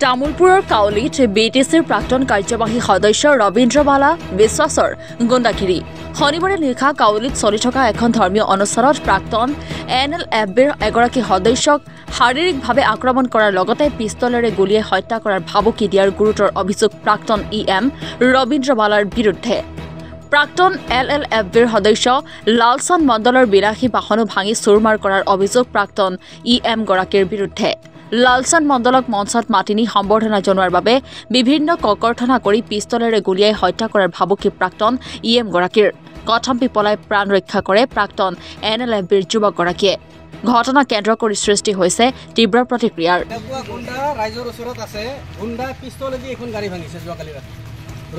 তামুলপুৰৰ কাউলীত বিটিচিৰ প্ৰাক্তন কাৰ্যবাহী সদস্য ৰবীন্দ্ৰ বালা বিশ্বাসৰ গুণ্ডাগিৰি শনিবাৰে নিশা কাউলীত চলি থকা এখন ধৰ্মীয় অনুষ্ঠানত প্ৰাক্তন NLFBৰ এগৰাকী সদস্যক শাৰীৰিকভাৱে আক্ৰমণ কৰাৰ লগতে পিস্তলেৰে গুলীয়াই হত্যা কৰাৰ ভাবুকি দিয়াৰ গুৰুতৰ অভিযোগ প্ৰাক্তন EM ৰবীন্দ্ৰ বালাৰ বিৰুদ্ধে। প্ৰাক্তন LLFBৰ সদস্য লালচান্দ মণ্ডলৰ বিলাসী বাহনো ভাঙি চুৰমাৰ কৰাৰ অভিযোগ প্ৰাক্তন EM গৰাকীৰ বিৰুদ্ধে। লালচান্দ মণ্ডলক মঞ্চত মাতি নি সম্বৰ্ধনা জনোৱাৰ বাবে বিভিন্ন ককৰ্থনা কৰি পিস্তলেৰে গুলীয়াই হত্যা কৰাৰ ভাবুকি প্ৰাক্তন EM গৰাকীৰ। কথম্পি পলাই প্ৰাণ ৰক্ষা কৰে প্ৰাক্তন NLFBৰ যুৱকগৰাকীয়ে। ঘটনা কেন্দ্ৰ কৰি সৃষ্টি হৈছে তীব্ৰ প্ৰতিক্ৰিয়াৰ।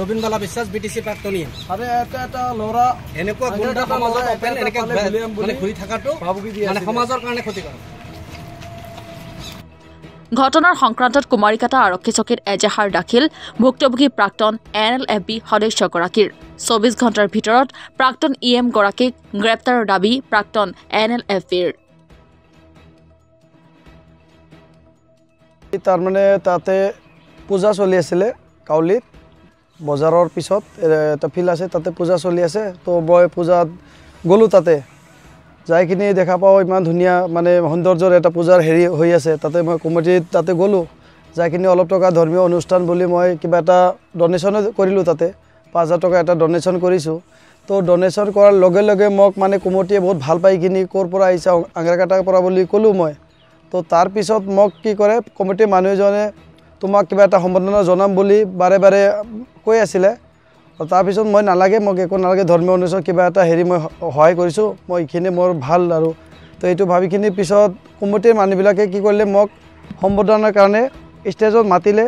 ৰবীন্দ্ৰ বালা বিশ্বাস BTC প্ৰাক্তনী আৰু এটা ল'ৰা এনেকুৱা গুণ্ডা সমাজত ওপেন এনেকৈ ঘূৰি থকাটো মানে সমাজৰ কাৰণে ক্ষতিকাৰক। ঘটনাৰ সংক্ৰান্তত কুমাৰীকাটা আৰক্ষী চকীত এজাহাৰ দাখিল ভুক্তভোগী প্ৰাক্তন NLFB সদস্যগৰাকীৰ। 24 ঘণ্টাৰ ভিতৰত প্ৰাক্তন EM গৰাকীক গ্ৰেপ্তাৰৰ দাবী প্ৰাক্তন NLFBৰ। তাৰমানে তাতে পূজা চলি আছিলে কাউলীত বজাৰৰ পিছত এটা ফিল্ড আছে তাতে পূজা চলি আছে। তো মই পূজাত গ'লোঁ তাতে যাইখিনি দেখা পাওঁ ইমান ধুনীয়া মানে সৌন্দৰ্যৰ এটা পূজাৰ হেৰি হৈ আছে। তাতে মই কমিটিত তাতে গ'লোঁ যাইখিনি অলপ টকা ধৰ্মীয় অনুষ্ঠান বুলি মই কিবা এটা ডনেশ্যনো কৰিলোঁ। তাতে 5,000 টকা এটা ডনেশ্যন কৰিছোঁ। তো ডনেশ্যন কৰাৰ লগে লগে মোক মানে কমিটিয়ে বহুত ভাল পাই কিনি ক'ৰ পৰা আহিছে আংৰাকাটাৰ পৰা বুলি ক'লোঁ মই। তো তাৰপিছত মোক কি কৰে কমিটিৰ মানুহজনে তোমাক কিবা এটা সম্বৰ্ধনা জনাম বুলি বাৰে বাৰে কৈ আছিলে। তাৰপিছত মই নালাগে মোক একো নালাগে ধৰ্মীয় অনুষ্ঠান কিবা এটা হেৰি মই সহায় কৰিছোঁ মই এইখিনি মোৰ ভাল আৰু তো এইটো ভাবিখিনি পিছত কমিটিৰ মানুহবিলাকে কি কৰিলে মোক সম্বৰ্ধনাৰ কাৰণে ষ্টেজত মাতিলে।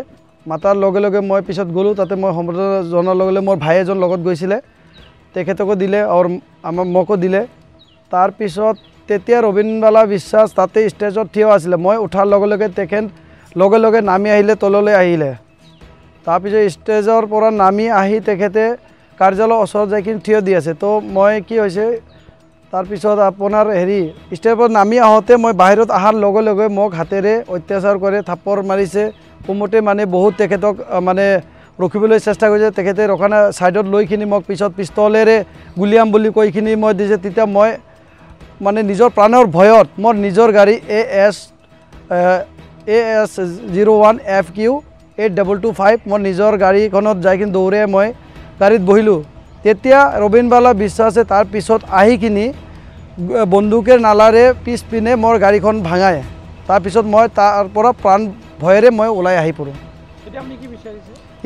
মাতাৰ লগে লগে মই পিছত গ'লোঁ তাতে মই সম্বৰ্ধনা জনাৰ লগে লগে মোৰ ভাই এজন লগত গৈছিলে তেখেতকো দিলে আৰু মোকো দিলে। তাৰপিছত তেতিয়া ৰবীন্দ্ৰ বালা বিশ্বাস তাতে ষ্টেজত থিয় আছিলে। মই উঠাৰ লগে লগে তেখেত লগে লগে নামি আহিলে তললৈ আহিলে। তাৰপিছত ষ্টেজৰ পৰা নামি আহি তেখেতে কাৰ্যালয়ৰ ওচৰত যাইকিনি থিয় দি আছে। তো মই কি হৈছে তাৰপিছত আপোনাৰ হেৰি ষ্টেজৰ পৰা নামি আহোঁতে মই বাহিৰত অহাৰ লগে লগে মোক হাতেৰে অত্যাচাৰ কৰে থাপ্পৰ মাৰিছে। কমিটিয়ে মানে বহুত তেখেতক মানে ৰখিবলৈ চেষ্টা কৰিছে। তেখেতে ৰখা নাই ছাইডত লৈকিনি মোক পিছত পিস্তলেৰে গুলিয়াম বুলি কৈখিনি মই দিছে। তেতিয়া মই মানে নিজৰ প্ৰাণৰ ভয়ত মোৰ নিজৰ গাড়ী AS01 FQ 8225 মই নিজৰ গাড়ীখনত যাইকিনি দৌৰে মই গাড়ীত বহিলোঁ। তেতিয়া ৰবীন্দ্ৰ বালা বিশ্বাসে তাৰ পিছত আহি কিনি বন্দুকেৰ নালাৰে পিছপিনে মোৰ গাড়ীখন ভাঙায়। তাৰপিছত মই তাৰ পৰা প্ৰাণ ভয়েৰে মই ওলাই আহি পৰোঁ।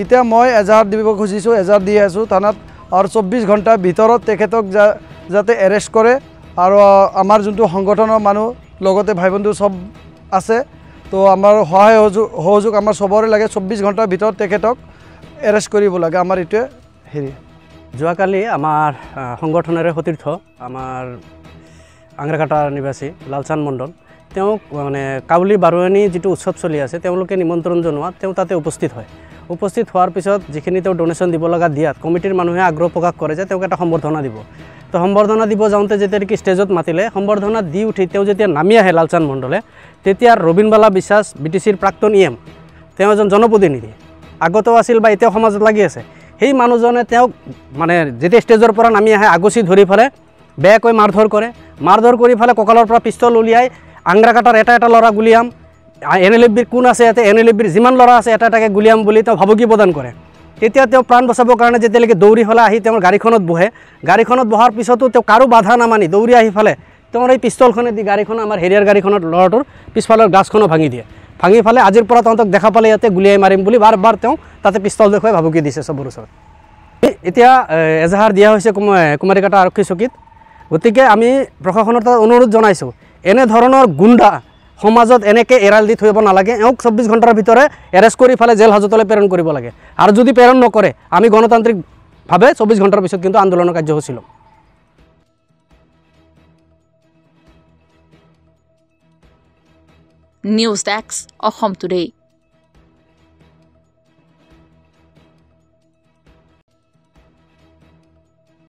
এতিয়া মই এজাহাৰ দিব খুজিছোঁ এজাহাৰ দি আছোঁ থানাত আৰু 24 ঘণ্টাৰ ভিতৰত তেখেতক যাতে এৰেষ্ট কৰে আৰু আমাৰ যোনটো সংগঠনৰ মানুহ লগতে ভাই বন্ধু চব আছে। তো আমাৰ সহায় সহযোগ আমাৰ চবৰে লাগে 24 ঘণ্টাৰ ভিতৰত তেখেতক এৰেষ্ট কৰিব লাগে আমাৰ এইটোৱে হেৰি। যোৱাকালি আমাৰ সংগঠনেৰে সতীৰ্থ আমাৰ আংৰাকাটাৰ নিবাসী লালচান্দ মণ্ডল তেওঁক মানে কাউলী বাৰুৱানী যিটো উৎসৱ চলি আছে তেওঁলোকে নিমন্ত্ৰণ জনোৱাত তেওঁ তাতে উপস্থিত হয়। উপস্থিত হোৱাৰ পিছত যিখিনি তেওঁ ডনেশ্যন দিব লগা দিয়াত কমিটিৰ মানুহে আগ্ৰহ প্ৰকাশ কৰে যে তেওঁক এটা সম্বৰ্ধনা দিব। তো সম্বৰ্ধনা দিব যাওঁতে যেতিয়া নেকি ষ্টেজত মাতিলে সম্বৰ্ধনা দি উঠি তেওঁ যেতিয়া নামি আহে লালচান্দ মণ্ডলে তেতিয়া ৰবীন্দ্ৰ বালা বিশ্বাস BTCৰ প্ৰাক্তন EM তেওঁ এজন জনপ্ৰতিনিধি আগতেও আছিল বা এতিয়াও সমাজত লাগি আছে। সেই মানুহজনে তেওঁক মানে যেতিয়া ষ্টেজৰ পৰা নামি আহে আগুচি ধৰি ফেলে বেয়াকৈ মাৰধৰ কৰে। মাৰধৰ কৰি ফেলে কঁকালৰ পৰা পিষ্টল উলিয়াই আংৰাকাটাৰ এটা এটা ল'ৰা গুলিয়াম NLFBৰ কোন আছে ইয়াতে NLFBৰ যিমান ল'ৰা আছে এটা এটাকৈ গুলিয়াম বুলি তেওঁ ভাবুকি প্ৰদান কৰে। তেতিয়া তেওঁ প্ৰাণ বচাবৰ কাৰণে যেতিয়ালৈকে দৌৰি ফেলে আহি তেওঁৰ গাড়ীখনত বহে। গাড়ীখনত বহাৰ পিছতো তেওঁ কাৰো বাধা নামানি দৌৰি আহি ফেলে তেওঁৰ এই পিষ্টলখনে দি গাড়ীখন আমাৰ হেৰিয়াৰ গাড়ীখনত ল'ৰাটোৰ পিছফালৰ গ্লাছখনো ভাঙি দিয়ে। ভাঙি ফেলে আজিৰ পৰা তহঁতক দেখা পালে ইয়াতে গুলিয়াই মাৰিম বুলি বাৰ বাৰ তেওঁ তাতে পিষ্টল দেখুৱাই ভাবুকি দিছে চবৰ ওচৰত। এতিয়া এজাহাৰ দিয়া হৈছে কুমাৰীকাটা আৰক্ষী চকীত। গতিকে আমি প্ৰশাসনৰ তাত অনুৰোধ জনাইছোঁ এনেধৰণৰ গুণ্ডা সমাজত এনেকৈ এৰাল দি থৈ যাব নালাগে। এওঁক 24 ঘণ্টাৰ ভিতৰে এৰেষ্ট কৰি ফেলে জেল হাজতলৈ প্ৰেৰণ কৰিব লাগে। আৰু যদি প্ৰেৰণ নকৰে আমি গণতান্ত্ৰিকভাৱে 24 ঘণ্টাৰ পিছত কিন্তু আন্দোলনৰ কাৰ্যসূচী ল'ম। News desk Assam today.